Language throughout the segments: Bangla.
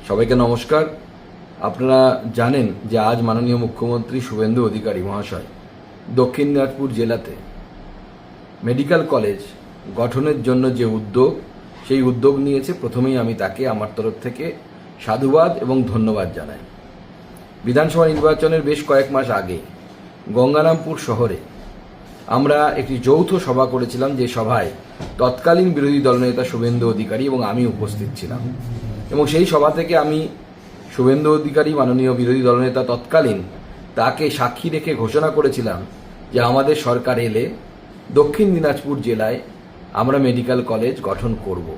সবাইকে নমস্কার। আপনারা জানেন যে আজ মাননীয় মুখ্যমন্ত্রী শুভেন্দু অধিকারী মহাশয় দক্ষিণ দিনাজপুর জেলাতে মেডিকেল কলেজ গঠনের জন্য যে উদ্যোগ, সেই উদ্যোগ নিয়েছে। প্রথমেই আমি তাকে আমার তরফ থেকে সাধুবাদ এবং ধন্যবাদ জানাই। বিধানসভা নির্বাচনের বেশ কয়েক মাস আগে গঙ্গারামপুর শহরে আমরা একটি যৌথ সভা করেছিলাম, যে সভায় তৎকালীন বিরোধী দলনেতা শুভেন্দু অধিকারী এবং আমি উপস্থিত ছিলাম। এবং সেই সভা থেকে আমি শুভেন্দু অধিকারী মাননীয় বিরোধী দলনেতা তৎকালীন তাকে সাক্ষী রেখে ঘোষণা করেছিলাম যে আমাদের সরকার এলে দক্ষিণ দিনাজপুর জেলায় আমরা মেডিকেল কলেজ গঠন করব।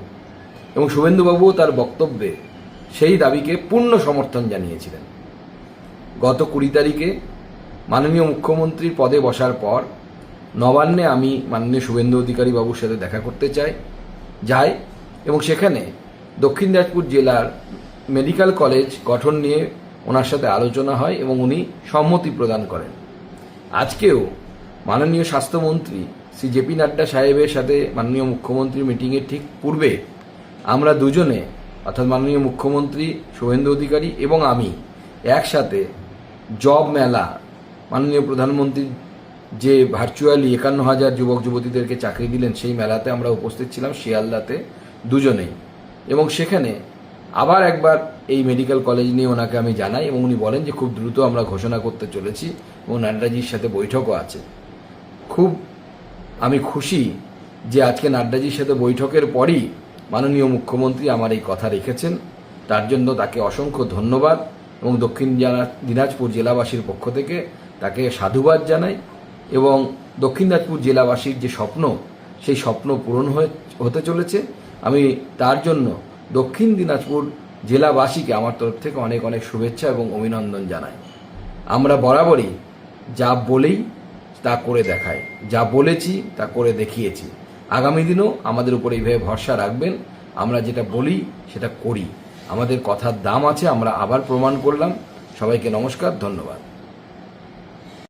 এবং শুভেন্দুবাবুও তার বক্তব্যে সেই দাবিকে পূর্ণ সমর্থন জানিয়েছিলেন। গত 20 তারিখে মাননীয় মুখ্যমন্ত্রীর পদে বসার পর নবান্নে আমি মাননীয় শুভেন্দু অধিকারী বাবুর সাথে দেখা করতে যাই এবং সেখানে দক্ষিণ দিনাজপুর জেলার মেডিকেল কলেজ গঠন নিয়ে ওনার সাথে আলোচনা হয় এবং উনি সম্মতি প্রদান করেন। আজকেও মাননীয় স্বাস্থ্যমন্ত্রী শ্রী জেপি নাড্ডা সাহেবের সাথে মাননীয় মুখ্যমন্ত্রীর মিটিংয়ের ঠিক পূর্বে আমরা দুজনে, অর্থাৎ মাননীয় মুখ্যমন্ত্রী শুভেন্দু অধিকারী এবং আমি একসাথে জব মেলা, মাননীয় প্রধানমন্ত্রী যে ভার্চুয়ালি 51,000 যুবক যুবতীদেরকে চাকরি দিলেন, সেই মেলাতে আমরা উপস্থিত ছিলাম শিয়ালদাতে দুজনেই। এবং সেখানে আবার একবার এই মেডিকেল কলেজ নিয়ে ওনাকে আমি জানাই এবং উনি বলেন যে খুব দ্রুত আমরা ঘোষণা করতে চলেছি এবং নাড্ডাজির সাথে বৈঠকও আছে। খুব আমি খুশি যে আজকে নাড্ডাজির সাথে বৈঠকের পরই মাননীয় মুখ্যমন্ত্রী আমার এই কথা রেখেছেন। তার জন্য তাকে অসংখ্য ধন্যবাদ এবং দক্ষিণ দিনাজপুর জেলাবাসীর পক্ষ থেকে তাকে সাধুবাদ জানাই। এবং দক্ষিণ দিনাজপুর জেলাবাসীর যে স্বপ্ন, সেই স্বপ্ন পূরণ হতে চলেছে। আমি তার জন্য দক্ষিণ দিনাজপুর জেলাবাসীকে আমার তরফ থেকে অনেক অনেক শুভেচ্ছা এবং অভিনন্দন জানাই। আমরা বরাবরই যা বলেই তা করে দেখাই, যা বলেছি তা করে দেখিয়েছি। আগামী দিনও আমাদের উপর এইভাবে ভরসা রাখবেন। আমরা যেটা বলি সেটা করি, আমাদের কথার দাম আছে, আমরা আবার প্রমাণ করলাম। সবাইকে নমস্কার, ধন্যবাদ।